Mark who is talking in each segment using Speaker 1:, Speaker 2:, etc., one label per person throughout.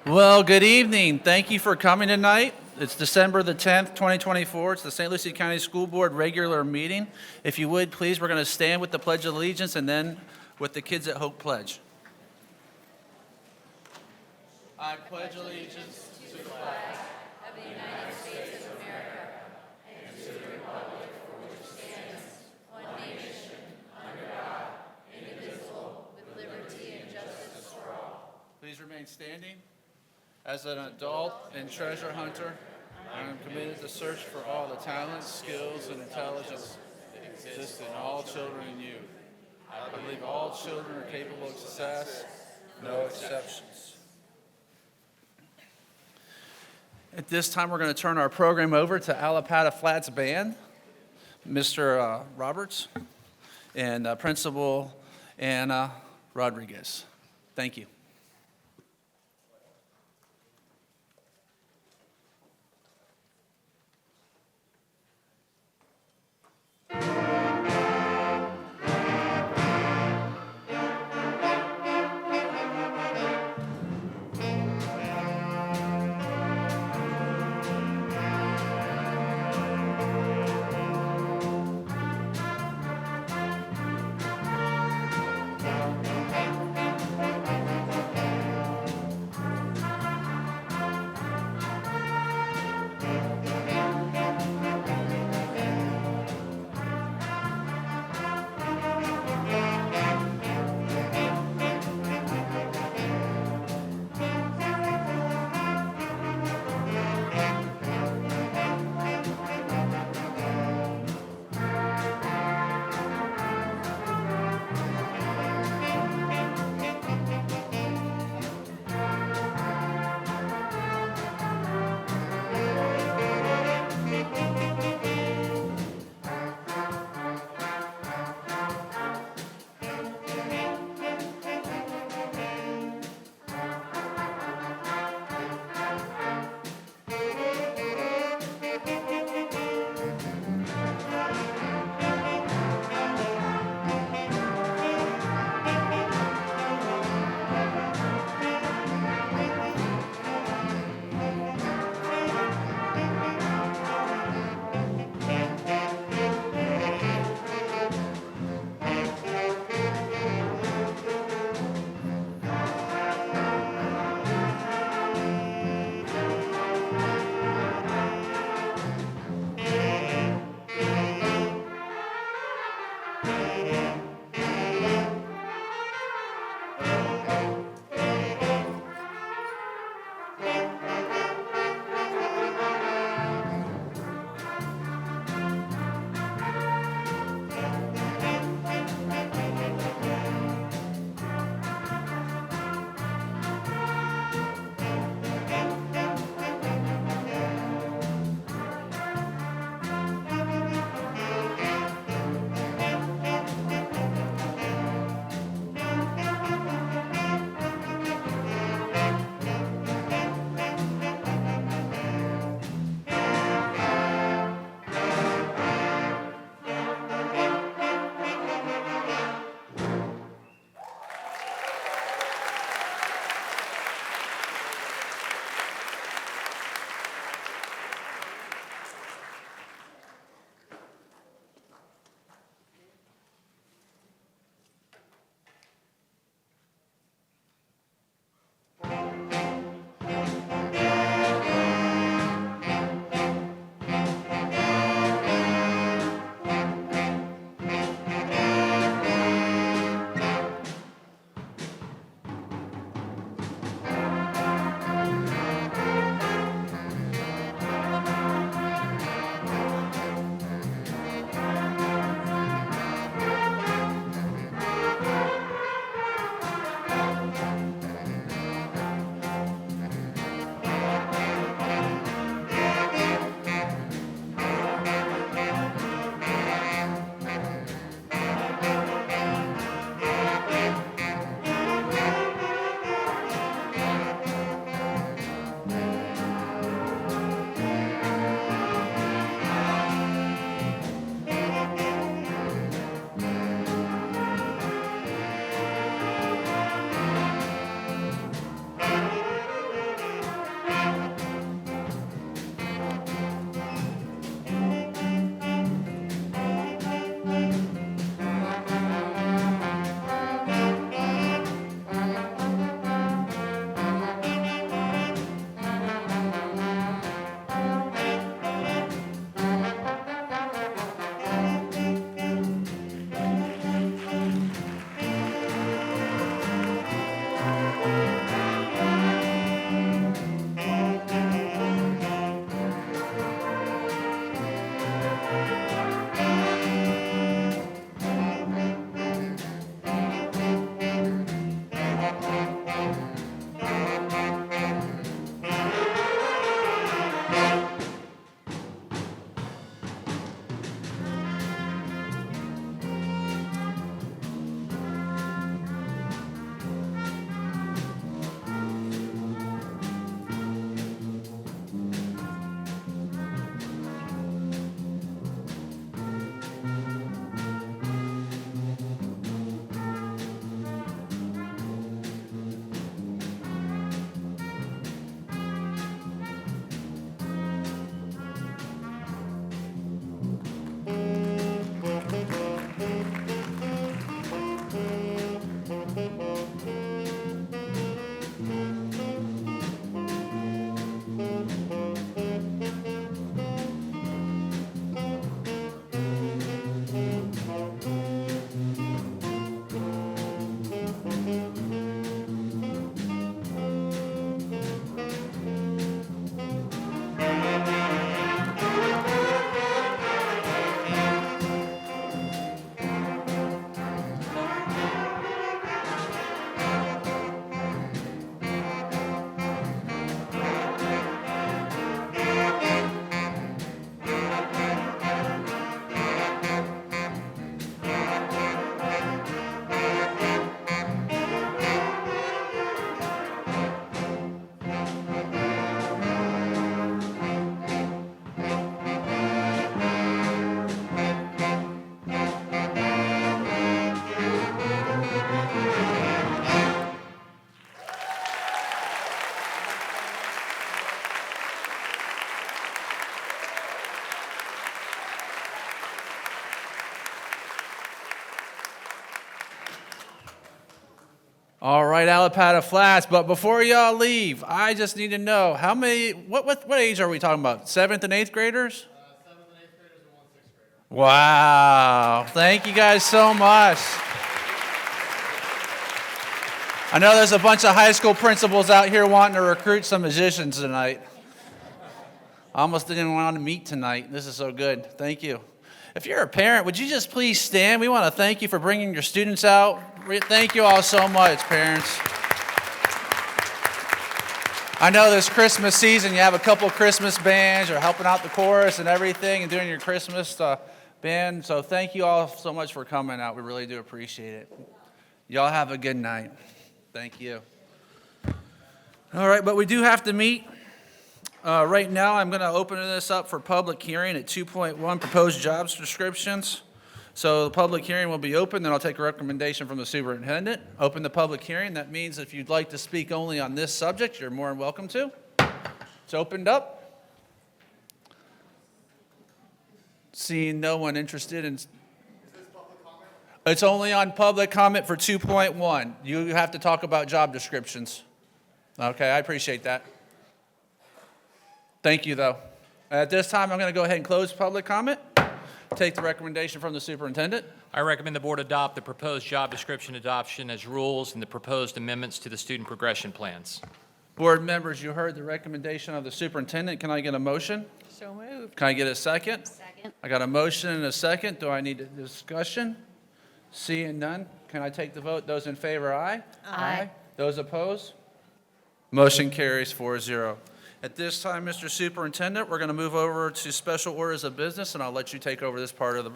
Speaker 1: Well, good evening. Thank you for coming tonight. It's December the 10th, 2024. It's the St. Lucie County School Board regular meeting. If you would, please, we're going to stand with the Pledge of Allegiance and then with the Kids at Hope pledge. I pledge allegiance to the flag Please remain standing. As an adult and treasure hunter, I am committed to search for all the talents, skills, and intelligence that exist in all children and youth. I believe all children are capable of success, no exceptions. At this time, we're going to turn our program over to Allapattah Flats Band, Mr. Roberts, and Principal Anna Rodriguez. Thank you. All right, Allapattah Flats. But before y'all leave, I just need to know how many. What age are we talking about? 7th and 8th graders?
Speaker 2: 7th and 8th graders and 1 6th grader.
Speaker 1: Wow! Thank you guys so much. I know there's a bunch of high school principals out here wanting to recruit some musicians tonight. I almost didn't want to meet tonight. This is so good. Thank you. If you're a parent, would you just please stand? We want to thank you for bringing your students out. Thank you all so much, parents. I know this Christmas season, you have a couple Christmas bands, you're helping out the chorus and everything and doing your Christmas band. So thank you all so much for coming out. We really do appreciate it. Y'all have a good night. Thank you. All right, but we do have to meet. Right now, I'm going to open this up for public hearing at 2.1, proposed jobs descriptions. So the public hearing will be open, then I'll take a recommendation from the superintendent. Open the public hearing. That means if you'd like to speak only on this subject, you're more than welcome to. It's opened up. Seeing no one interested in... It's only on public comment for 2.1. You have to talk about job descriptions. Okay, I appreciate that. Thank you, though. At this time, I'm going to go ahead and close public comment. Take the recommendation from the superintendent.
Speaker 3: I recommend the board adopt the proposed job description adoption as rules and the proposed amendments to the student progression plans.
Speaker 1: Board members, you heard the recommendation of the superintendent. Can I get a motion?
Speaker 4: So moved.
Speaker 1: Can I get a second?
Speaker 4: Second.
Speaker 1: I got a motion and a second. Do I need a discussion? Seeing none, can I take the vote? Those in favor, aye?
Speaker 4: Aye.
Speaker 1: Those opposed? Motion carries 4-0. At this time, Mr. Superintendent, we're going to move over to special orders of business, and I'll let you take over this part of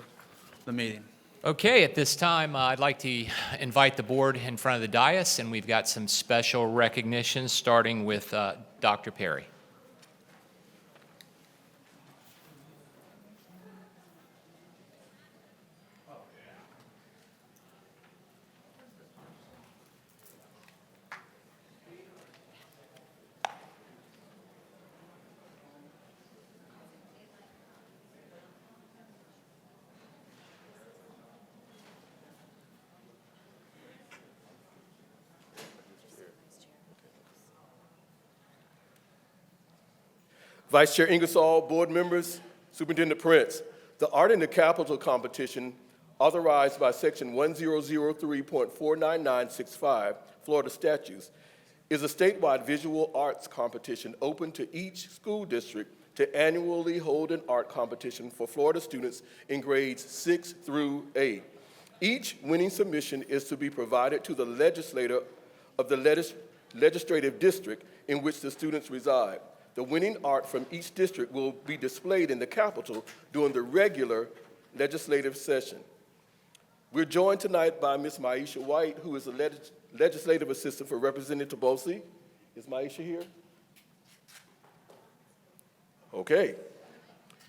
Speaker 1: the meeting.
Speaker 3: Okay, at this time, I'd like to invite the board in front of the dais, and we've got some special recognitions, starting with Dr. Perry.
Speaker 5: Vice Chair Ingersoll, board members, Superintendent Prince, the Art in the Capital competition, authorized by Section 1003.49965 Florida statutes, is a statewide visual arts competition open to each school district to annually hold an art competition for Florida students in grades 6 through 8. Each winning submission is to be provided to the legislator of the legislative district in which the students reside. The winning art from each district will be displayed in the Capitol during the regular legislative session. We're joined tonight by Ms. Maisha White, who is a legislative assistant for Representative Bosey. Is Maisha here? Okay.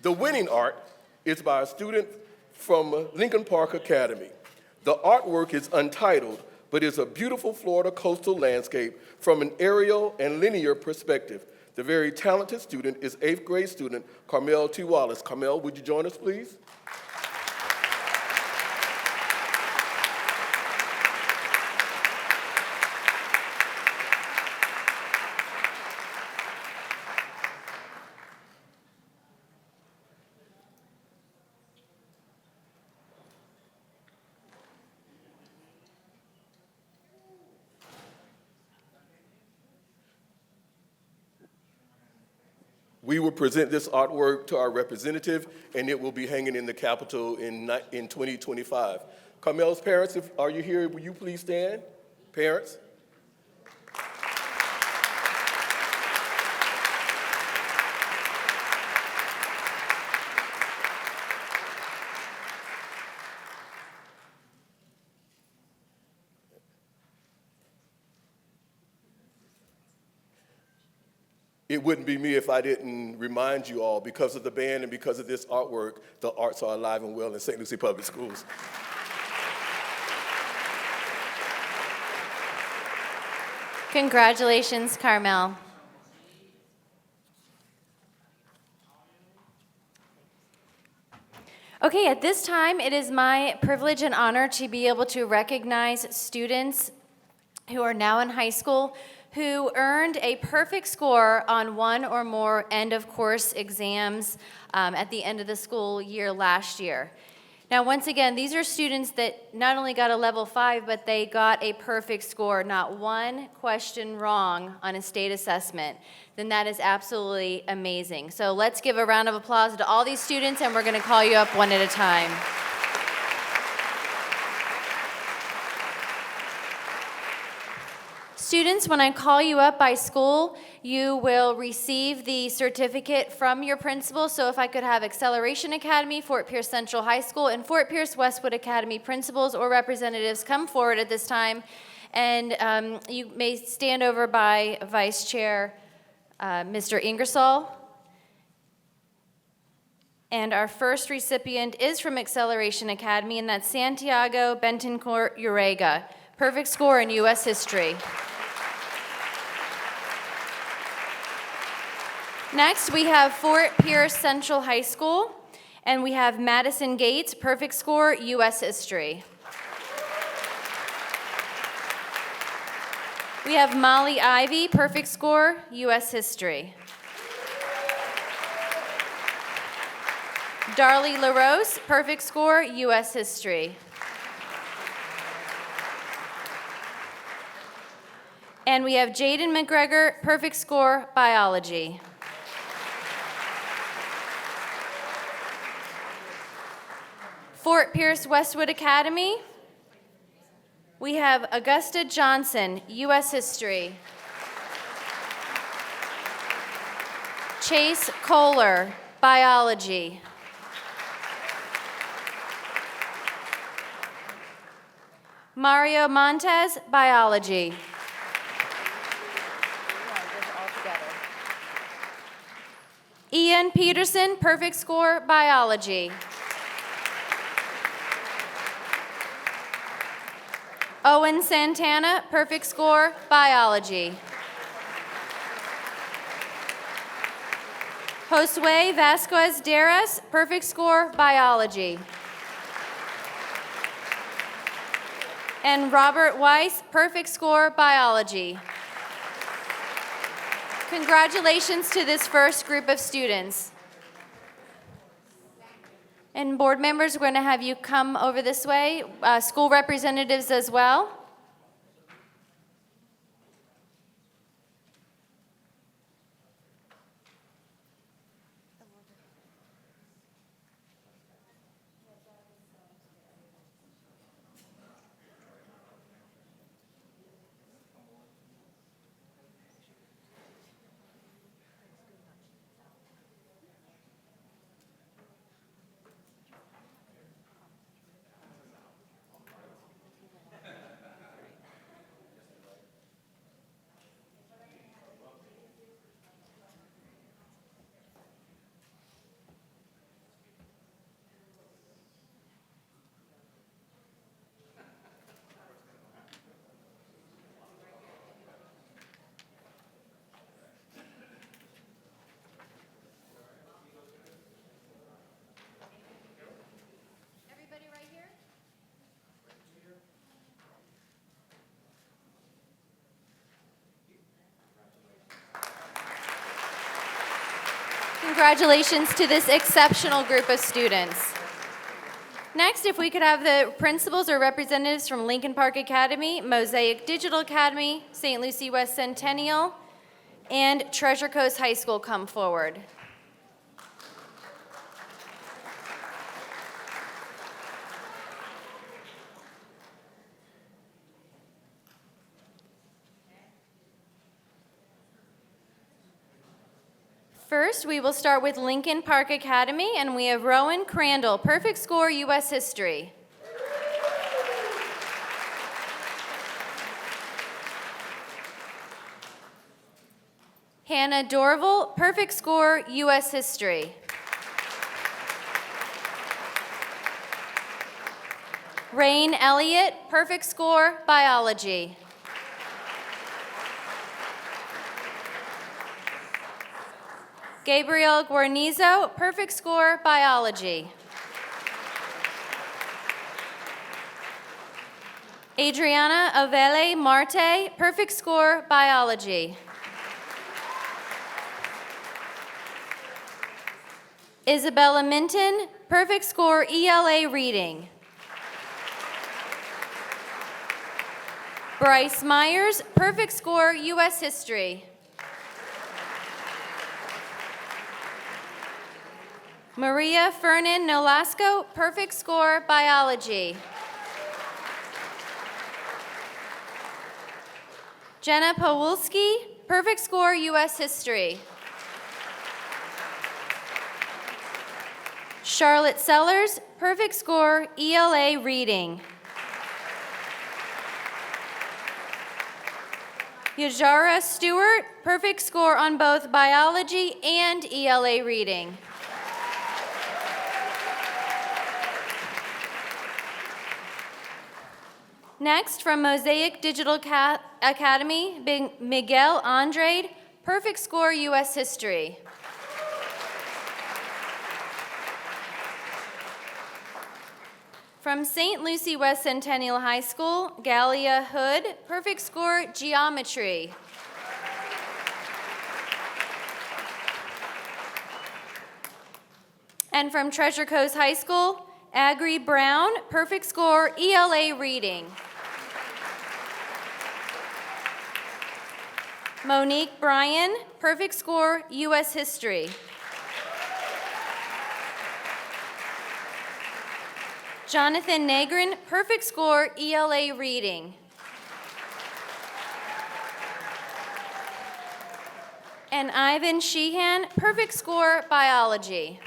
Speaker 5: The winning art is by a student from Lincoln Park Academy. The artwork is untitled, but is a beautiful Florida coastal landscape from an aerial and linear perspective. The very talented student is 8th grade student Carmel T. Wallace. Carmel, would you join us, please? We will present this artwork to our representative, and it will be hanging in the Capitol in 2025. Carmel's parents, are you here? Will you please stand? Parents? It wouldn't be me if I didn't remind you all, because of the band and because of this artwork, the arts are alive and well in St. Lucie Public Schools.
Speaker 4: Congratulations, Carmel. Okay, at this time, it is my privilege and honor to be able to recognize students who are now in high school who earned a perfect score on one or more end-of-course exams at the end of the school year last year. Now, once again, these are students that not only got a level 5, but they got a perfect score, not one question wrong on a state assessment. Then that is absolutely amazing. So let's give a round of applause to all these students, and we're going to call you up one at a time. Students, when I call you up by school, you will receive the certificate from your principal. So if I could have Acceleration Academy, Fort Pierce Central High School, and Fort Pierce Westwood Academy principals or representatives come forward at this time. And you may stand over by Vice Chair Mr. Ingersoll. And our first recipient is from Acceleration Academy, and that's Santiago Bentoncourt Urega. Perfect score in U.S. history. Next, we have Fort Pierce Central High School, and we have Madison Gates, perfect score, U.S. history. We have Molly Ivy, perfect score, U.S. history. Darlie LaRose, perfect score, U.S. history. And we have Jaden McGregor, perfect score, biology. Fort Pierce Westwood Academy, we have Augusta Johnson, U.S. history. Chase Kohler, biology. Mario Montez, biology. Ian Peterson, perfect score, biology. Owen Santana, perfect score, biology. Josue Vasquez Deras, perfect score, biology. And Robert Weiss, perfect score, biology. Congratulations to this first group of students. And board members, we're going to have you come over this way, school representatives as well. Congratulations to this exceptional group of students. Next, if we could have the principals or representatives from Lincoln Park Academy, Mosaic Digital Academy, St. Lucie West Centennial, and Treasure Coast High School come forward. First, we will start with Lincoln Park Academy, and we have Rowan Crandall, perfect score, U.S. history. Hannah Dorval, perfect score, U.S. history. Rain Elliott, perfect score, biology. Gabriel Guarnizo, perfect score, biology. Adriana Avele Marte, perfect score, biology. Isabella Minton, perfect score, ELA reading. Bryce Myers, perfect score, U.S. history. Maria Fernan Nolasco, perfect score, biology. Jenna Pawulski, perfect score, U.S. history. Charlotte Sellers, perfect score, ELA reading. Yajara Stewart, perfect score on both biology and ELA reading. Next, from Mosaic Digital Academy, Miguel Andrade, perfect score, U.S. history. From St. Lucie West Centennial High School, Galia Hood, perfect score, geometry. And from Treasure Coast High School, Agri Brown, perfect score, ELA reading. Monique Bryan, perfect score, U.S. history. Jonathan Negrin, perfect score, ELA reading. And Ivan Sheehan, perfect score, biology.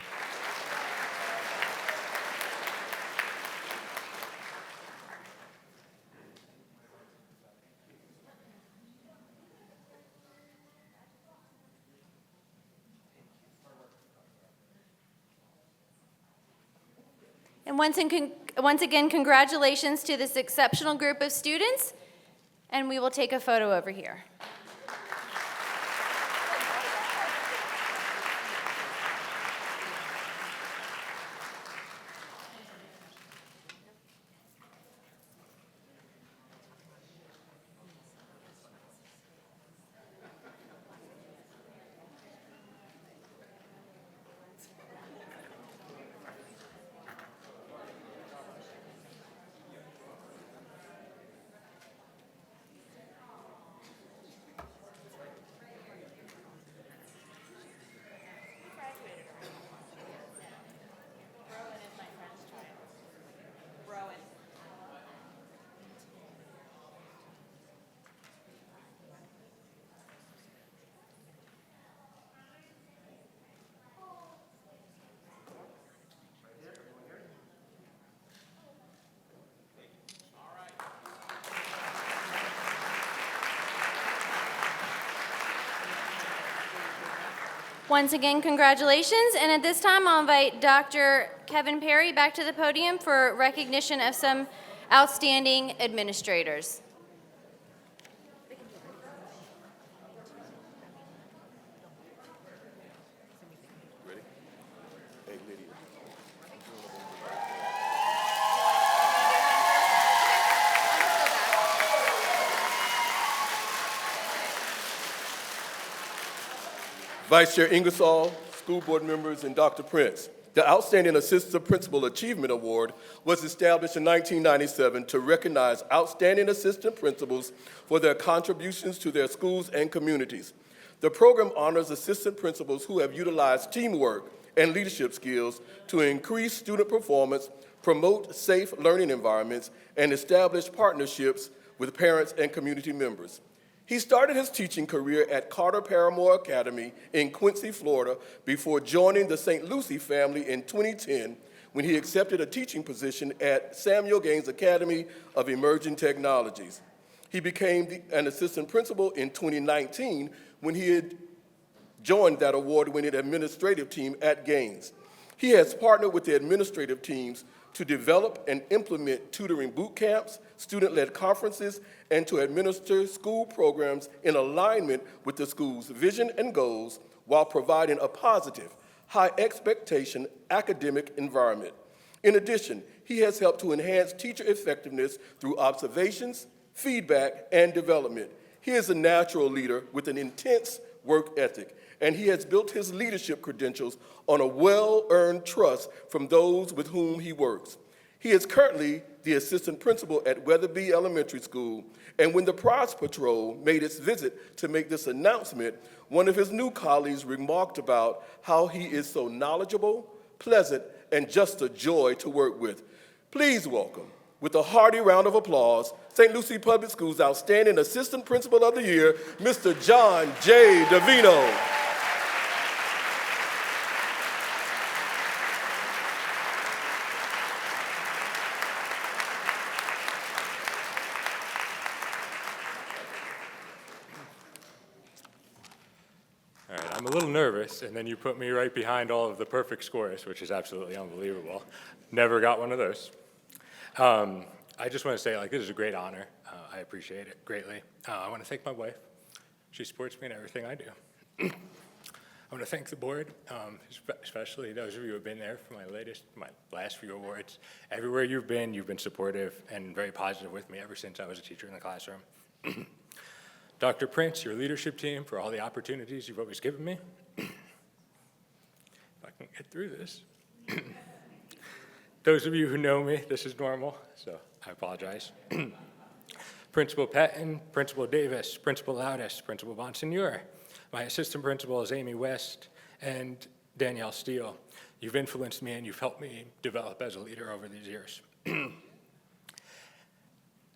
Speaker 4: And once again, congratulations to this exceptional group of students, and we will take a photo over here. Once again, congratulations. And at this time, I'll invite Dr. Kevin Perry back to the podium for recognition of some outstanding administrators.
Speaker 5: Ready? Hey, Lydia. Vice Chair Ingersoll, school board members, and Dr. Prince. The Outstanding Assistant Principal Achievement Award was established in 1997 to recognize outstanding assistant principals for their contributions to their schools and communities. The program honors assistant principals who have utilized teamwork and leadership skills to increase student performance, promote safe learning environments, and establish partnerships with parents and community members. He started his teaching career at Carter Paramore Academy in Quincy, Florida, before joining the St. Lucie family in 2010 when he accepted a teaching position at Samuel Gaines Academy of Emerging Technologies. He became an assistant principal in 2019 when he had joined that award-winning administrative team at Gaines. He has partnered with the administrative teams to develop and implement tutoring boot camps, student-led conferences, and to administer school programs in alignment with the school's vision and goals while providing a positive, high-expectation academic environment. In addition, he has helped to enhance teacher effectiveness through observations, feedback, and development. He is a natural leader with an intense work ethic, and he has built his leadership credentials on a well-earned trust from those with whom he works. He is currently the assistant principal at Weatherby Elementary School, and when the Prize Patrol made its visit to make this announcement, one of his new colleagues remarked about how he is so knowledgeable, pleasant, and just a joy to work with. Please welcome, with a hearty round of applause, St. Lucie Public Schools' Outstanding Assistant Principal of the Year, Mr. John J. Davino.
Speaker 6: All right, I'm a little nervous, and then you put me right behind all of the perfect scores, which is absolutely unbelievable. Never got one of those. I just want to say, this is a great honor. I appreciate it greatly. I want to thank my wife. She supports me in everything I do. I want to thank the board, especially those of you who have been there for my last few awards. Everywhere you've been supportive and very positive with me ever since I was a teacher in the classroom. Dr. Prince, your leadership team, for all the opportunities you've always given me. If I can get through this. Those of you who know me, this is normal, so I apologize. Principal Patton, Principal Davis, Principal Loudis, Principal Bonsignor. My assistant principal is Amy West and Danielle Steele. You've influenced me and you've helped me develop as a leader over these years.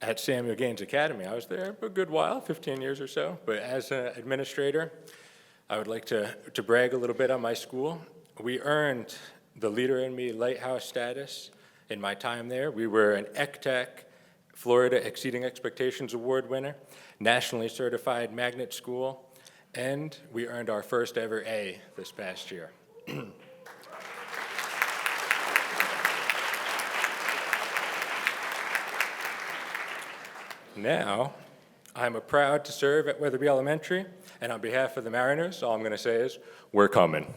Speaker 6: At Samuel Gaines Academy, I was there for a good while, 15 years or so, but as an administrator, I would like to brag a little bit on my school. We earned the Leader in Me Lighthouse status in my time there. We were an ECTEC Florida Exceeding Expectations Award winner, nationally certified magnet school, and we earned our first ever A this past year. Now, I'm proud to serve at Weatherby Elementary, and on behalf of the Mariners, all I'm going to say is, we're coming.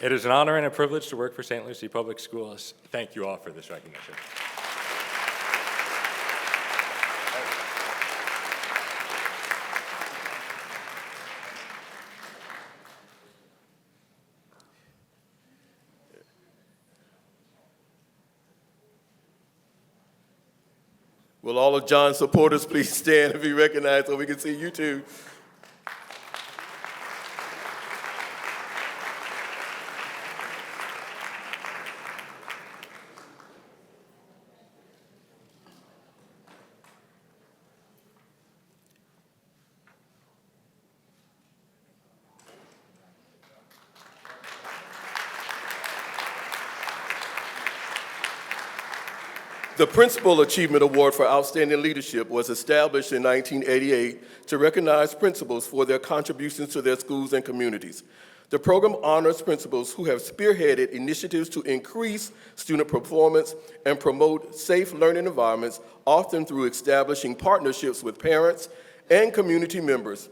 Speaker 6: It is an honor and a privilege to work for St. Lucie Public Schools. Thank you all for this recognition.
Speaker 5: Will all of John's supporters please stand and be recognized so we can see you too? The Principal Achievement Award for Outstanding Leadership was established in 1988 to recognize principals for their contributions to their schools and communities. The program honors principals who have spearheaded initiatives to increase student performance and promote safe learning environments, often through establishing partnerships with parents and community members.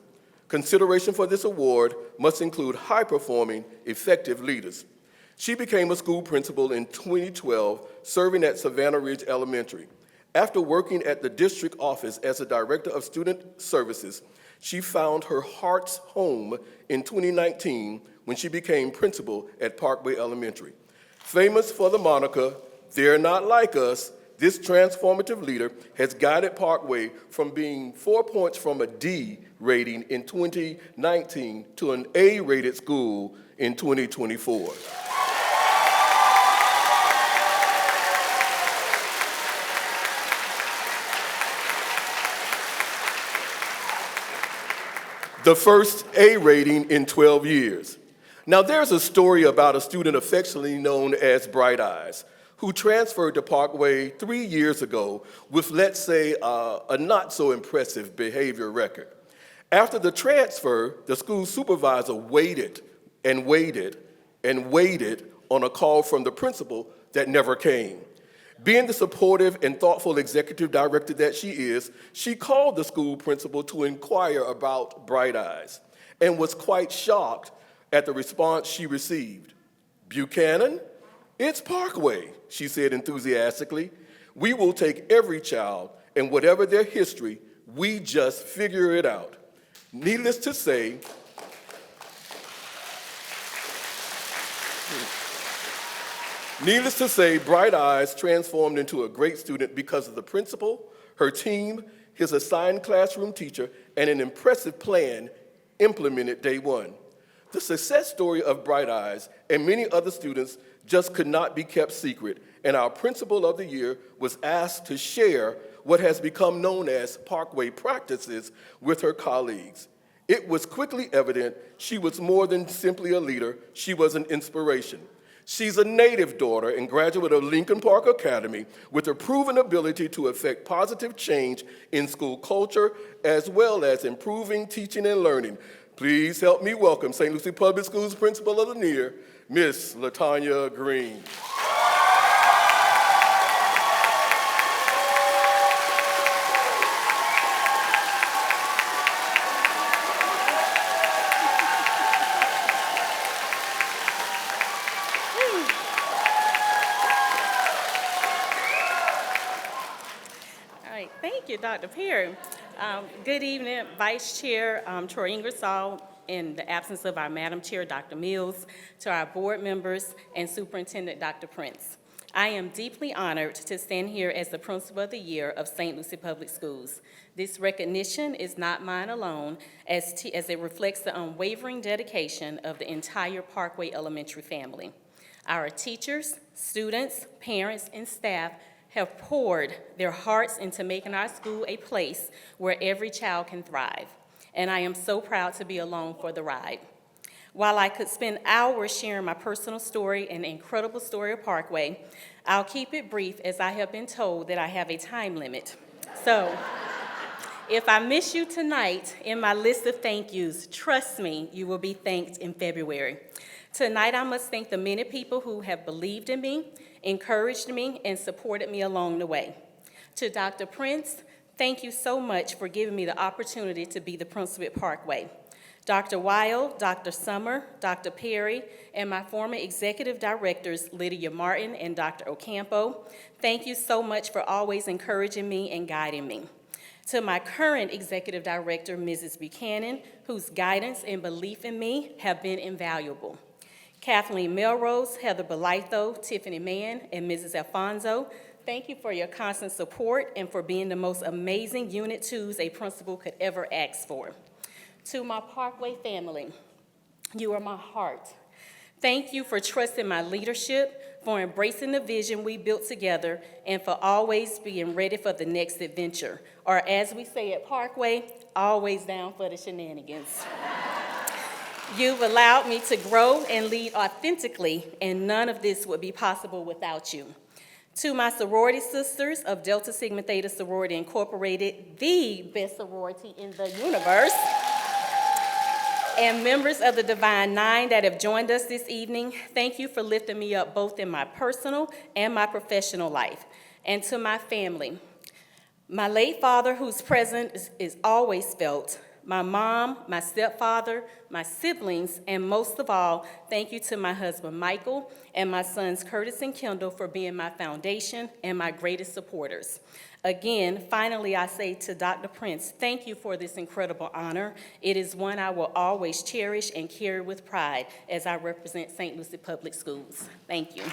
Speaker 5: Consideration for this award must include high-performing, effective leaders. She became a school principal in 2012, serving at Savannah Ridge Elementary. After working at the district office as a director of student services, she found her heart's home in 2019 when she became principal at Parkway Elementary. Famous for the moniker, "They're Not Like Us," this transformative leader has guided Parkway from being 4 points from a D rating in 2019 to an A-rated school in 2024. The first A rating in 12 years. Now, there's a story about a student affectionately known as Bright Eyes, who transferred to Parkway 3 years ago with, let's say, a not-so-impressive behavior record. After the transfer, the school supervisor waited and waited and waited on a call from the principal that never came. Being the supportive and thoughtful executive director that she is, she called the school principal to inquire about Bright Eyes and was quite shocked at the response she received. "Buchanan, "It's Parkway," she said enthusiastically. "We will take every child, and whatever their history, we just figure it out." Needless to say, Bright Eyes transformed into a great student because of the principal, her team, his assigned classroom teacher, and an impressive plan implemented day one. The success story of Bright Eyes and many other students just could not be kept secret, and our Principal of the Year was asked to share what has become known as Parkway practices with her colleagues. It was quickly evident she was more than simply a leader, she was an inspiration. She's a native daughter and graduate of Lincoln Park Academy with a proven ability to effect positive change in school culture as well as improving teaching and learning. Please help me welcome St. Lucie Public Schools Principal of the Year, Miss LaTanya Green.
Speaker 7: Thank you, Dr. Perry. Good evening, Vice Chair Troy Ingersoll, in the absence of our Madam Chair, Dr. Mills, to our board members and Superintendent Dr. Prince. I am deeply honored to stand here as the Principal of the Year of St. Lucie Public Schools. This recognition is not mine alone, as it reflects the unwavering dedication of the entire Parkway Elementary family. Our teachers, students, parents, and staff have poured their hearts into making our school a place where every child can thrive. And I am so proud to be along for the ride. While I could spend hours sharing my personal story and the incredible story of Parkway, I'll keep it brief as I have been told that I have a time limit. So, if I miss you tonight in my list of thank yous, trust me, you will be thanked in February. Tonight, I must thank the many people who have believed in me, encouraged me, and supported me along the way. To Dr. Prince, thank you so much for giving me the opportunity to be the principal at Parkway. Dr. Weil, Dr. Summer, Dr. Perry, and my former executive directors, Lydia Martin and Dr. Ocampo, thank you so much for always encouraging me and guiding me. To my current executive director, Mrs. Buchanan, whose guidance and belief in me have been invaluable. Kathleen Melrose, Heather Belitho, Tiffany Mann, and Mrs. Alfonso, thank you for your constant support and for being the most amazing Unit 2s a principal could ever ask for. To my Parkway family, you are my heart. Thank you for trusting my leadership, for embracing the vision we built together, and for always being ready for the next adventure, or as we say at Parkway, always down for the shenanigans. You've allowed me to grow and lead authentically, and none of this would be possible without you. To my sorority sisters of Delta Sigma Theta Sorority Incorporated, the best sorority in the universe, and members of the Divine Nine that have joined us this evening, thank you for lifting me up both in my personal and my professional life. And to my family, my late father, whose presence is always felt, my mom, my stepfather, my siblings, and most of all, thank you to my husband, Michael, and my sons, Curtis and Kendall, for being my foundation and my greatest supporters. Again, finally, I say to Dr. Prince, thank you for this incredible honor. It is one I will always cherish and carry with pride as I represent St. Lucie Public Schools. Thank you.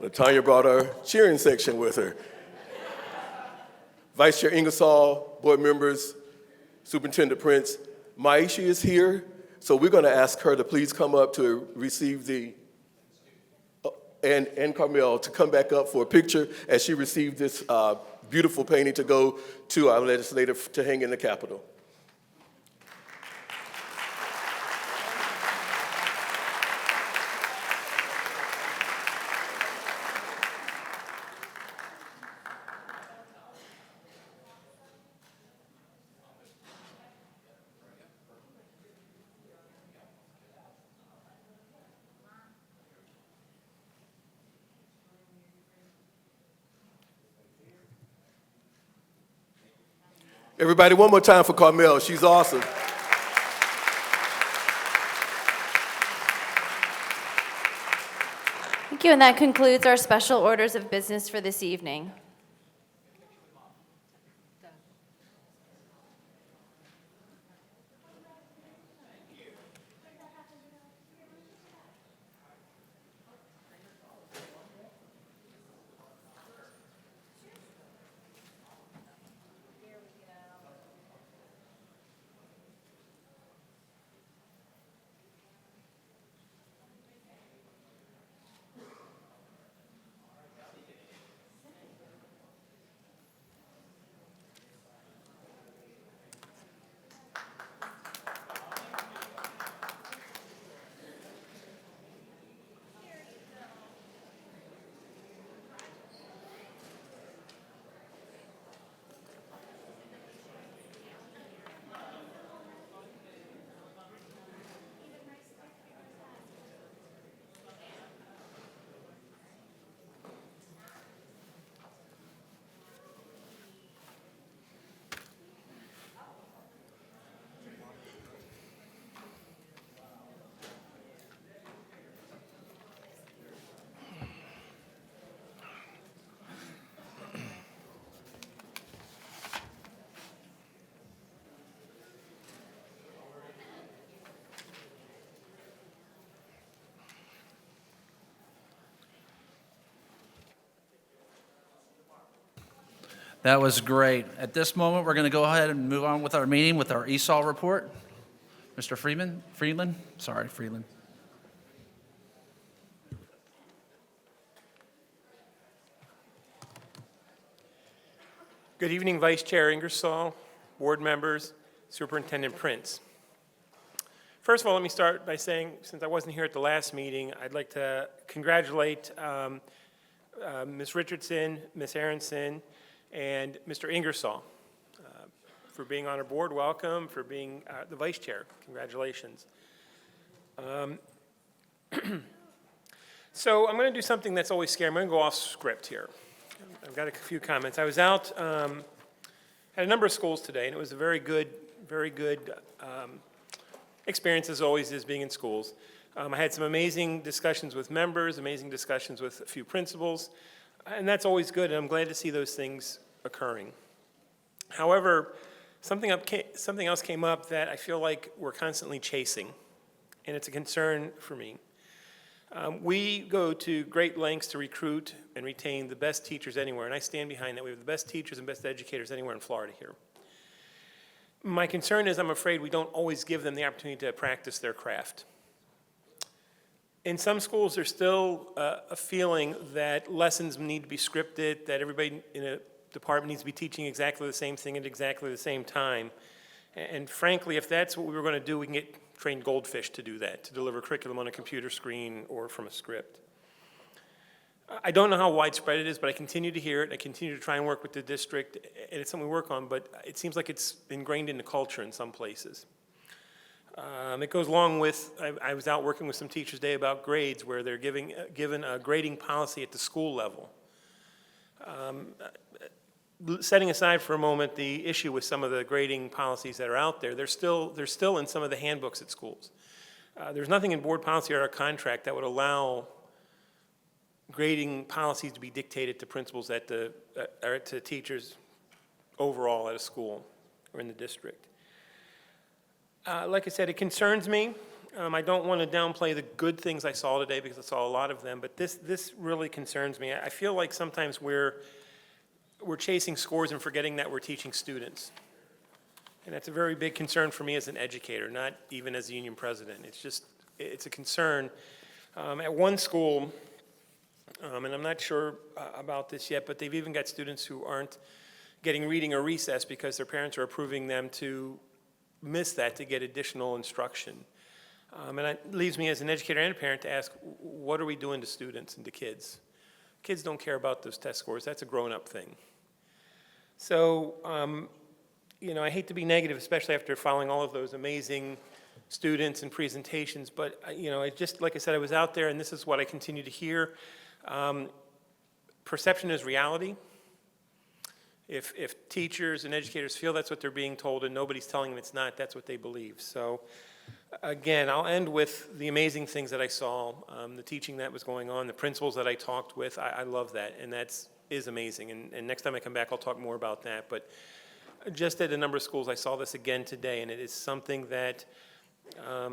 Speaker 5: LaTanya brought our cheering section with her. Vice Chair Ingersoll, board members, Superintendent Prince, Maisha is here, so we're going to ask her to please come up to receive the, and Carmel to come back up for a picture as she received this beautiful painting to go to our legislative to hang in the Capitol. Everybody, one more time for Carmel. She's awesome.
Speaker 4: Thank you, and that concludes our special orders of business for this evening.
Speaker 1: That was great. At this moment, we're going to go ahead and move on with our meeting with our ESOL report. Mr. Freeland.
Speaker 8: Good evening, Vice Chair Ingersoll, board members, Superintendent Prince. First of all, let me start by saying, since I wasn't here at the last meeting, I'd like to congratulate Ms. Richardson, Ms. Aronson, and Mr. Ingersoll for being on our board. Welcome. For being the vice chair. Congratulations. So I'm going to do something that's always scary. I'm going to go off script here. I've got a few comments. I was out at a number of schools today, and it was a very good experience, as always, is being in schools. I had some amazing discussions with members, amazing discussions with a few principals, and that's always good, and I'm glad to see those things occurring. However, something else came up that I feel like we're constantly chasing, and it's a concern for me. We go to great lengths to recruit and retain the best teachers anywhere, and I stand behind that. We have the best teachers and best educators anywhere in Florida here. My concern is I'm afraid we don't always give them the opportunity to practice their craft. In some schools, there's still a feeling that lessons need to be scripted, that everybody in a department needs to be teaching exactly the same thing at exactly the same time. And frankly, if that's what we were going to do, we can get trained goldfish to do that, to deliver curriculum on a computer screen or from a script. I don't know how widespread it is, but I continue to hear it. I continue to try and work with the district, and it's something we work on, but it seems like it's ingrained in the culture in some places. It goes along with, I was out working with some teachers today about grades, where they're given a grading policy at the school level. Setting aside for a moment the issue with some of the grading policies that are out there, they're still in some of the handbooks at schools. There's nothing in board policy or our contract that would allow grading policies to be dictated to principals or to teachers overall at a school or in the district. Like I said, it concerns me. I don't want to downplay the good things I saw today because I saw a lot of them, but this really concerns me. I feel like sometimes we're chasing scores and forgetting that we're teaching students. And that's a very big concern for me as an educator, not even as a union president. It's a concern. At one school, and I'm not sure about this yet, but they've even got students who aren't getting reading or recess because their parents are approving them to miss that to get additional instruction. And it leaves me as an educator and a parent to ask, what are we doing to students and to kids? Kids don't care about those test scores. That's a grown-up thing. So, I hate to be negative, especially after following all of those amazing students and presentations, but, like I said, I was out there, and this is what I continue to hear. Perception is reality. If teachers and educators feel that's what they're being told and nobody's telling them it's not, that's what they believe. So, again, I'll end with the amazing things that I saw, the teaching that was going on, the principals that I talked with. I love that, and that is amazing. And next time I come back, I'll talk more about that. But just at a number of schools, I saw this again today, and it is something that, I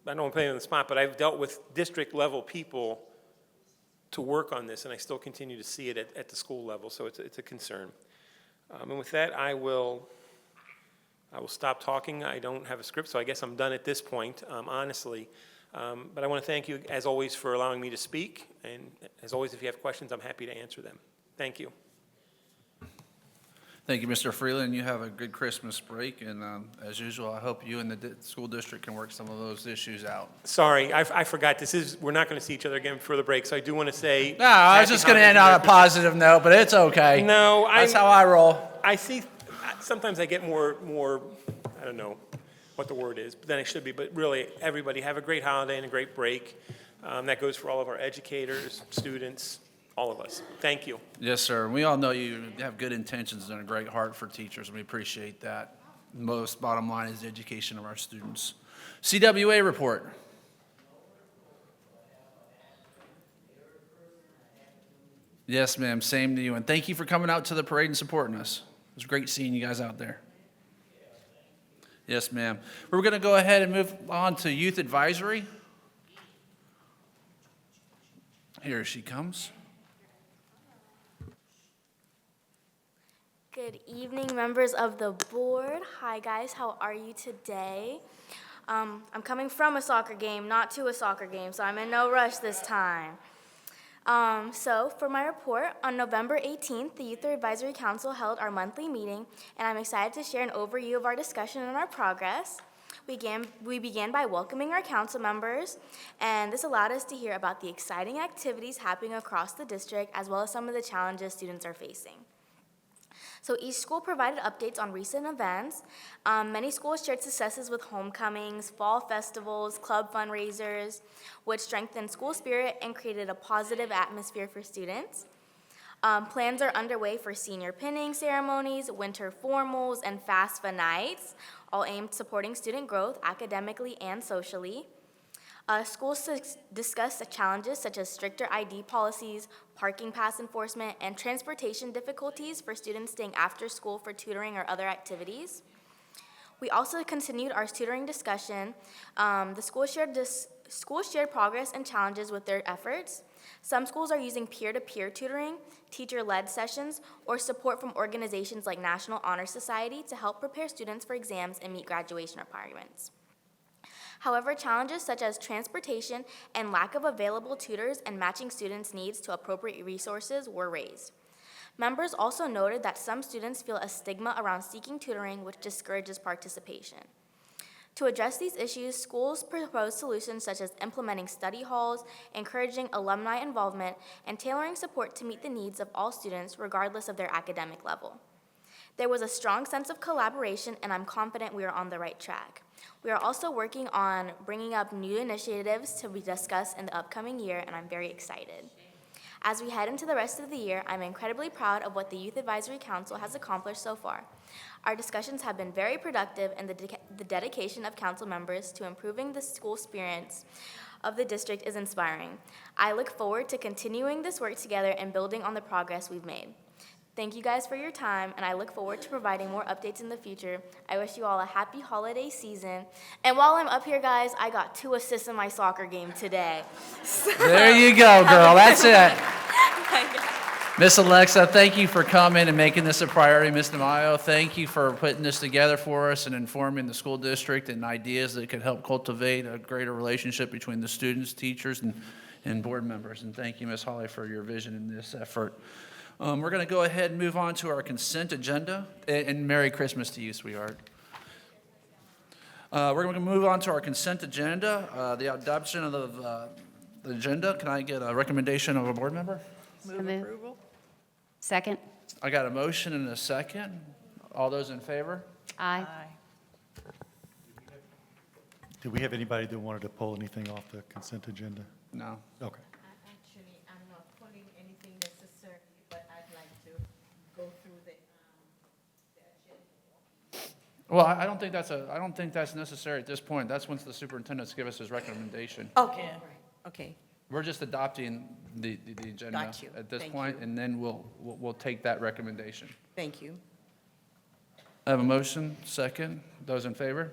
Speaker 8: don't want to put you on the spot, but I've dealt with district-level people to work on this, and I still continue to see it at the school level, so it's a concern. And with that, I will stop talking. I don't have a script, so I guess I'm done at this point, honestly. But I want to thank you, as always, for allowing me to speak. And as always, if you have questions, I'm happy to answer them. Thank you.
Speaker 1: Thank you, Mr. Freeland. You have a good Christmas break, and as usual, I hope you and the school district can work some of those issues out.
Speaker 8: Sorry, I forgot. We're not going to see each other again before the break, so I do want to say.
Speaker 1: No, I was just going to end on a positive note, but it's okay.
Speaker 8: No,
Speaker 1: That's how I roll.
Speaker 8: I see, sometimes I get more, I don't know what the word is, than I should be, but really, everybody have a great holiday and a great break. That goes for all of our educators, students, all of us. Thank you.
Speaker 1: Yes, sir. We all know you have good intentions and a great heart for teachers, and we appreciate that. Most bottom line is the education of our students. CWA report. Yes, ma'am. Same to you. And thank you for coming out to the parade and supporting us. It was great seeing you guys out there. Yes, ma'am. We're going to go ahead and move on to youth advisory. Here she comes.
Speaker 9: Good evening, members of the board. Hi, guys. How are you today? I'm coming from a soccer game, not to a soccer game, so I'm in no rush this time. So for my report, on November 18th, the Youth Advisory Council held our monthly meeting, and I'm excited to share an overview of our discussion and our progress. We began by welcoming our council members, and this allowed us to hear about the exciting activities happening across the district, as well as some of the challenges students are facing. So each school provided updates on recent events. Many schools shared successes with homecomings, fall festivals, club fundraisers, which strengthened school spirit and created a positive atmosphere for students. Plans are underway for senior pinning ceremonies, winter formals, and FAFSA nights, all aimed supporting student growth academically and socially. Schools discussed the challenges such as stricter ID policies, parking pass enforcement, and transportation difficulties for students staying after school for tutoring or other activities. We also continued our tutoring discussion. The schools shared progress and challenges with their efforts. Some schools are using peer-to-peer tutoring, teacher-led sessions, or support from organizations like National Honor Society to help prepare students for exams and meet graduation requirements. However, challenges such as transportation and lack of available tutors and matching students' needs to appropriate resources were raised. Members also noted that some students feel a stigma around seeking tutoring, which discourages participation. To address these issues, schools proposed solutions such as implementing study halls, encouraging alumni involvement, and tailoring support to meet the needs of all students regardless of their academic level. There was a strong sense of collaboration, and I'm confident we are on the right track. We are also working on bringing up new initiatives to be discussed in the upcoming year, and I'm very excited. As we head into the rest of the year, I'm incredibly proud of what the Youth Advisory Council has accomplished so far. Our discussions have been very productive, and the dedication of council members to improving the school experience of the district is inspiring. I look forward to continuing this work together and building on the progress we've made. Thank you guys for your time, and I look forward to providing more updates in the future. I wish you all a happy holiday season. And while I'm up here, guys, I got 2 assists in my soccer game today.
Speaker 1: There you go, girl. That's it. Miss Alexa, thank you for coming and making this a priority. Ms. DeMaio, thank you for putting this together for us and informing the school district and ideas that could help cultivate a greater relationship between the students, teachers, and board members. And thank you, Ms. Hawley, for your vision in this effort. We're going to go ahead and move on to our consent agenda. And Merry Christmas to you, sweetheart. We're going to move on to our consent agenda, the adoption of the agenda. Can I get a recommendation of a board member?
Speaker 10: Move approval. Second.
Speaker 1: I got a motion and a second. All those in favor?
Speaker 10: Aye.
Speaker 11: Did we have anybody that wanted to pull anything off the consent agenda?
Speaker 1: No.
Speaker 11: Okay.
Speaker 12: Actually, I'm not pulling anything necessarily, but I'd like to go through the agenda.
Speaker 1: Well, I don't think that's necessary at this point. That's once the superintendent's give us his recommendation.
Speaker 12: Okay, okay.
Speaker 1: We're just adopting the agenda
Speaker 12: Got you.
Speaker 1: at this
Speaker 12: Thank
Speaker 1: point,
Speaker 12: you.
Speaker 1: and then we'll take that recommendation.
Speaker 12: Thank you.
Speaker 1: I have a motion, second. Those in favor?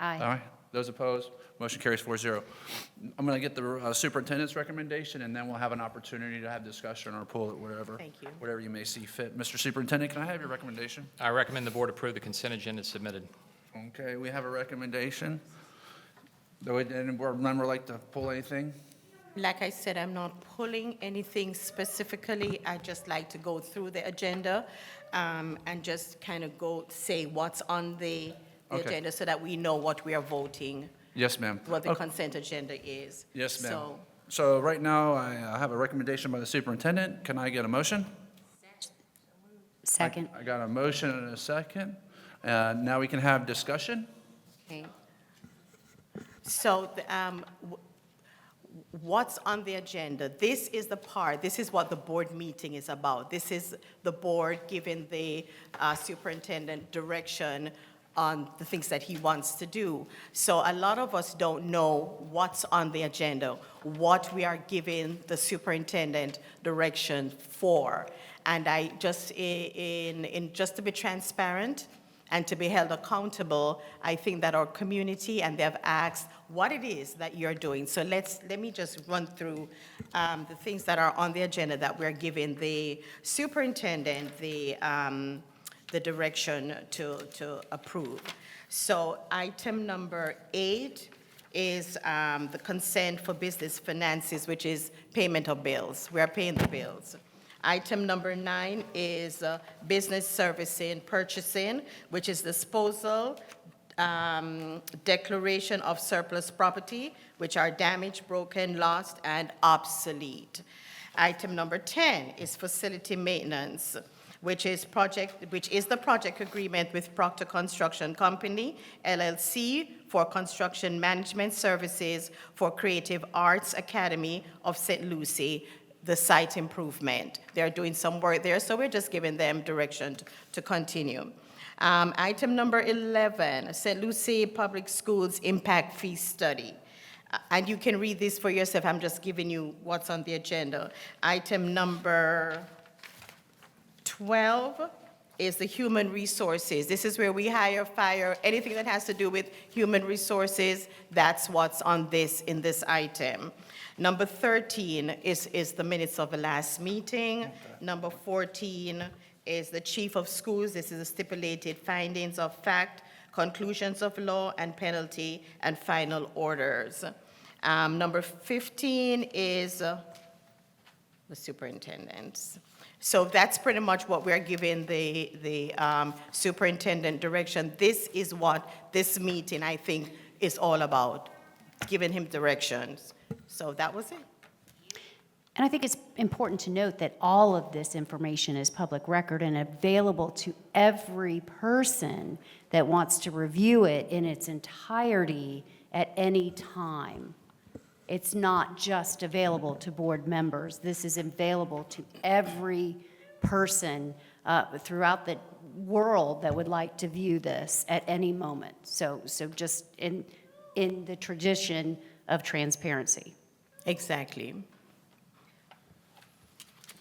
Speaker 10: Aye.
Speaker 1: Those opposed? Motion carries 4-0. I'm going to get the superintendent's recommendation, and then we'll have an opportunity to have discussion or pull it, whatever.
Speaker 12: Thank you.
Speaker 1: Whatever you may see fit. Mr. Superintendent, can I have your recommendation?
Speaker 3: I recommend the board approve the consent agenda submitted.
Speaker 1: Okay, we have a recommendation. Would any board member like to pull anything?
Speaker 12: Like I said, I'm not pulling anything specifically. I just like to go through the agenda and just kind of say what's on the
Speaker 1: Okay.
Speaker 12: agenda so that we know what we are voting,
Speaker 1: Yes, ma'am.
Speaker 12: what the
Speaker 1: Okay.
Speaker 12: consent agenda is.
Speaker 1: Yes, ma'am.
Speaker 12: So,
Speaker 1: So right now, I have a recommendation by the superintendent. Can I get a motion?
Speaker 10: Second.
Speaker 1: I got a motion and a second. Now we can have discussion.
Speaker 12: okay. So what's on the agenda? This is the part, this is what the board meeting is about. This is the board giving the superintendent direction on the things that he wants to do. So a lot of us don't know what's on the agenda, what we are giving the superintendent direction for. And I just, just to be transparent and to be held accountable, I think that our community, and they have asked what it is that you're doing. So let me just run through the things that are on the agenda that we're giving the superintendent the direction to approve. So item number 8 is the consent for business finances, which is payment of bills. We are paying the bills. Item number 9 is business servicing, purchasing, which is disposal, declaration of surplus property, which are damaged, broken, lost, and obsolete. Item number 10 is facility maintenance, which is the project agreement with Proctor Construction Company, LLC, for construction management services for Creative Arts Academy of St. Lucie, the site improvement. They're doing some work there, so we're just giving them direction to continue. Item number 11, St. Lucie Public Schools Impact Fee Study. And you can read this for yourself. I'm just giving you what's on the agenda. Item number 12 is the human resources. This is where we hire, fire, anything that has to do with human resources, that's what's on in this item. Number 13 is the minutes of the last meeting. Okay. Number 14 is the chief of schools. This is the stipulated findings of fact, conclusions of law and penalty, and final orders. Number 15 is the superintendent's. So that's pretty much what we're giving the superintendent direction. This is what this meeting, I think, is all about, giving him directions. So that was it.
Speaker 10: And I think it's important to note that all of this information is public record and available to every person that wants to review it in its entirety at any time. It's not just available to board members. This is available to every person throughout the world that would like to view this at any moment. So just in the tradition of transparency.
Speaker 12: Exactly.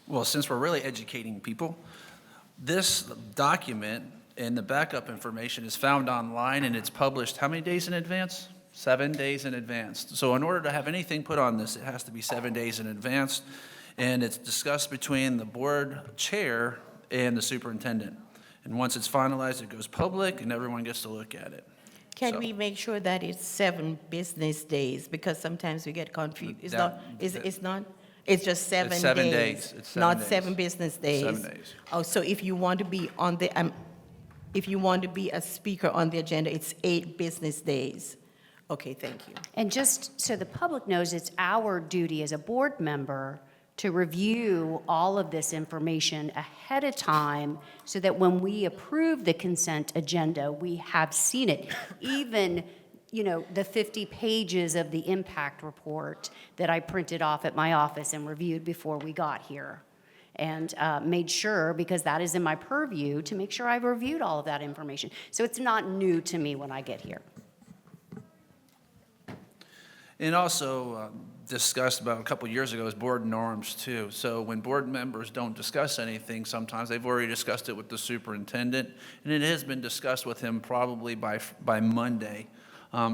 Speaker 1: Well, since we're really educating people, This document and the backup information is found online, and it's published how many days in advance? 7 days in advance. So in order to have anything put on this, it has to be 7 days in advance, and it's discussed between the board chair and the superintendent. And once it's finalized, it goes public, and everyone gets to look at it.
Speaker 12: Can
Speaker 1: So-
Speaker 12: we make sure that it's 7 business days? Because sometimes we get confused. It's not, it's not, it's just 7 days?
Speaker 1: It's 7 days. It's 7
Speaker 12: Not
Speaker 1: days.
Speaker 12: 7 business days?
Speaker 1: 7 days.
Speaker 12: Oh, so if you want to be on the, if you want to be a speaker on the agenda, it's 8 business days? Okay, thank you.
Speaker 10: And just so the public knows, it's our duty as a board member to review all of this information ahead of time so that when we approve the consent agenda, we have seen it. Even, the 50 pages of the impact report that I printed off at my office and reviewed before we got here. And made sure, because that is in my purview, to make sure I've reviewed all of that information. So it's not new to me when I get here.
Speaker 1: And also discussed about a couple years ago is board norms too. So when board members don't discuss anything, sometimes they've already discussed it with the superintendent, and it has been discussed with him probably by Monday,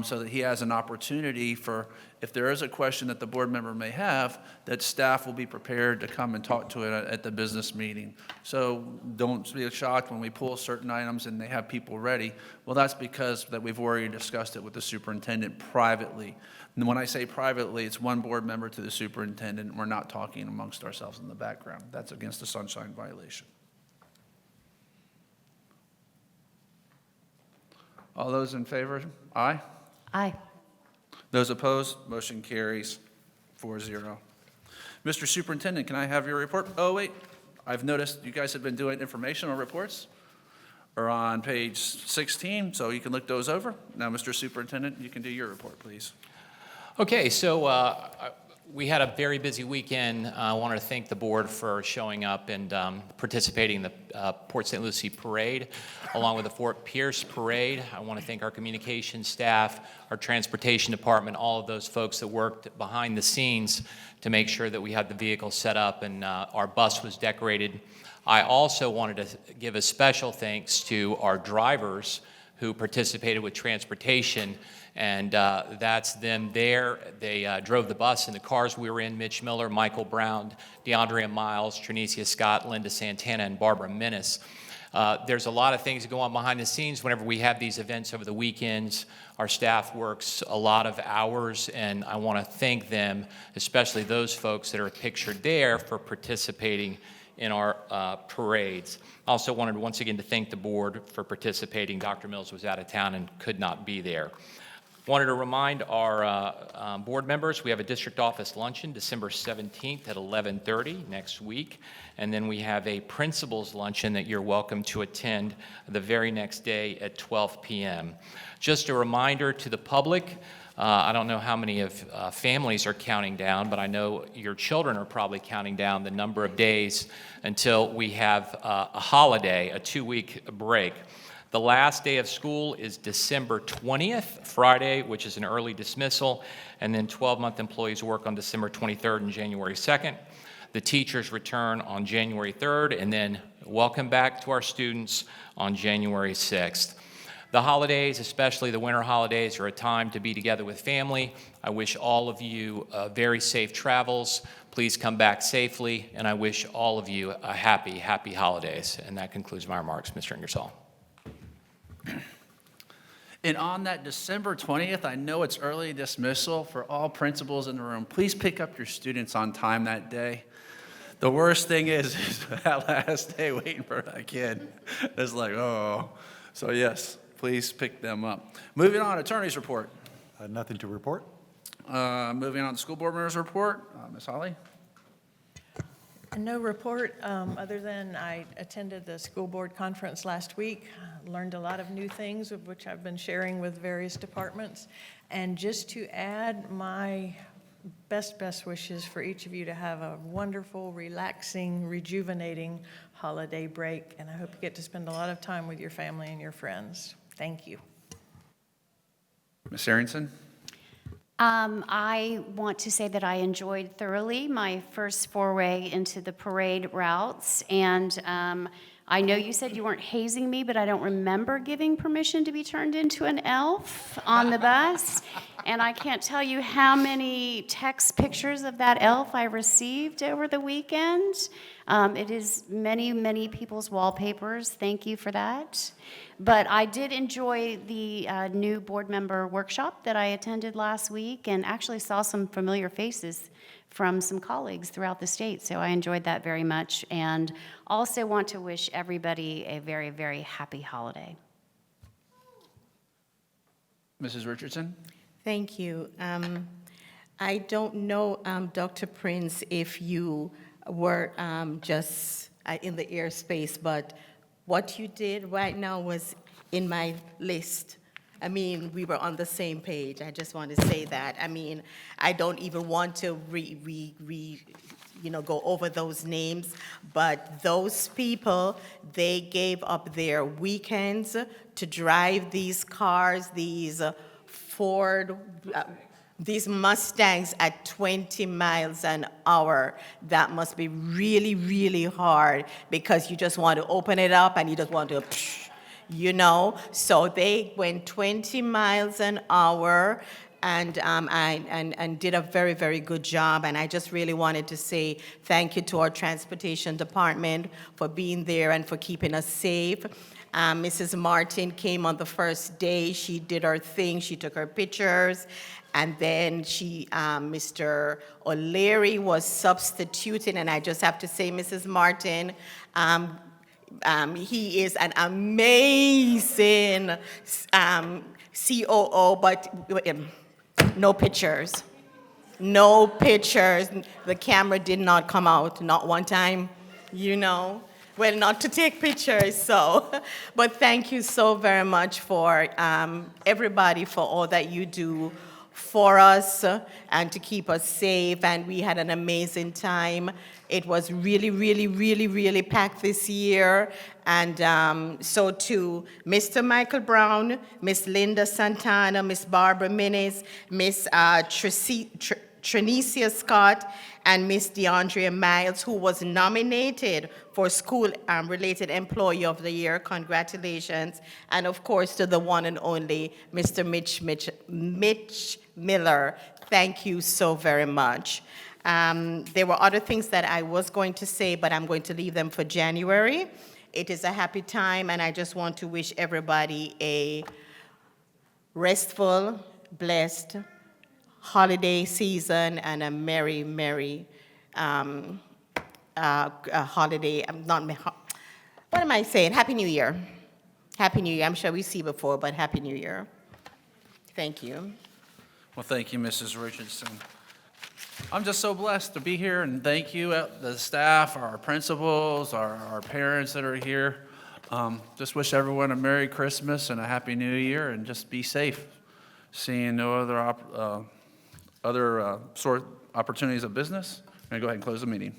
Speaker 1: so that he has an opportunity for, if there is a question that the board member may have, that staff will be prepared to come and talk to it at the business meeting. So don't be shocked when we pull certain items and they have people ready. Well, that's because that we've already discussed it with the superintendent privately. And when I say privately, it's one board member to the superintendent. We're not talking amongst ourselves in the background. That's against the sunshine violation. All those in favor? Aye.
Speaker 10: Aye.
Speaker 1: Those opposed? Motion carries 4-0. Mr. Superintendent, can I have your report? Oh, wait. I've noticed you guys have been doing informational reports. Are on page 16, so you can look those over. Now, Mr. Superintendent, you can do your report, please.
Speaker 3: Okay, so we had a very busy weekend. I wanted to thank the board for showing up and participating in the Port St. Lucie Parade, along with the Fort Pierce Parade. I want to thank our communications staff, our transportation department, all of those folks that worked behind the scenes to make sure that we had the vehicle set up and our bus was decorated. I also wanted to give a special thanks to our drivers who participated with transportation, and that's them there. They drove the bus in the cars we were in: Mitch Miller, Michael Brown, DeAndrea Miles, Trinicia Scott, Linda Santana, and Barbara Minnis. There's a lot of things that go on behind the scenes whenever we have these events over the weekends. Our staff works a lot of hours, and I want to thank them, especially those folks that are pictured there, for participating in our parades. I also wanted once again to thank the board for participating. Dr. Mills was out of town and could not be there. Wanted to remind our board members, we have a district office luncheon December 17th at 11:30 next week. And then we have a principal's luncheon that you're welcome to attend the very next day at 12 p.m. Just a reminder to the public, I don't know how many of families are counting down, but I know your children are probably counting down the number of days until we have a holiday, a 2-week break. The last day of school is December 20th, Friday, which is an early dismissal, and then 12-month employees work on December 23rd and January 2nd. The teachers return on January 3rd, and then welcome back to our students on January 6th. The holidays, especially the winter holidays, are a time to be together with family. I wish all of you very safe travels. Please come back safely, and I wish all of you a happy, happy holidays. And that concludes my remarks, Mr. Ingersoll.
Speaker 1: And on that December 20th, I know it's early dismissal for all principals in the room. Please pick up your students on time that day. The worst thing is that last day waiting for that kid. It's like, oh. So yes, please pick them up. Moving on, attorney's report.
Speaker 11: Nothing to report.
Speaker 1: Moving on to school board members' report. Ms. Holly?
Speaker 13: No report, other than I attended the school board conference last week, learned a lot of new things, of which I've been sharing with various departments. And just to add my best wishes for each of you to have a wonderful, relaxing, rejuvenating holiday break. And I hope you get to spend a lot of time with your family and your friends. Thank you.
Speaker 1: Ms. Arrington?
Speaker 10: I want to say that I enjoyed thoroughly my first foray into the parade routes, and I know you said you weren't hazing me, but I don't remember giving permission to be turned into an elf on the bus. And I can't tell you how many text pictures of that elf I received over the weekend. It is many, many people's wallpapers. Thank you for that. But I did enjoy the new board member workshop that I attended last week and actually saw some familiar faces from some colleagues throughout the state. So I enjoyed that very much and also want to wish everybody a very, very happy holiday.
Speaker 1: Mrs. Richardson?
Speaker 12: Thank you. I don't know, Dr. Prince, if you were just in the airspace, but what you did right now was in my list. I mean, we were on the same page. I just want to say that. I mean, I don't even want to go over those names, but those people, they gave up their weekends to drive these cars, these Ford, these Mustangs at 20 miles an hour. That must be really, really hard because you just want to open it up and you just want to, So they went 20 miles an hour and did a very, very good job. And I just really wanted to say thank you to our transportation department for being there and for keeping us safe. Mrs. Martin came on the first day. She did her thing. She took her pictures. And then Mr. O'Leary was substituting. And I just have to say, Mrs. Martin, he is an amazing COO, but no pictures. No pictures. The camera did not come out, not one time, Well, not to take pictures, But thank you so very much for everybody for all that you do for us and to keep us safe. And we had an amazing time. It was really, really, really, really packed this year. And so to Mr. Michael Brown, Miss Linda Santana, Miss Barbara Minnis, Miss Trinicia Scott, and Miss DeAndrea Miles, who was nominated for School-Related Employee of the Year. Congratulations. And of course, to the one and only Mr. Mitch Miller. Thank you so very much. There were other things that I was going to say, but I'm going to leave them for January. It is a happy time, and I just want to wish everybody a restful, blessed holiday season and a merry, merry holiday. What am I saying? Happy New Year. Happy New Year. I'm sure we see before, but Happy New Year. Thank you.
Speaker 1: Well, thank you, Mrs. Richardson. I'm just so blessed to be here, and thank you, the staff, our principals, our parents that are here. Just wish everyone a Merry Christmas and a Happy New Year, and just be safe. Seeing no other opportunities of business, I'm going to go ahead and close the meeting.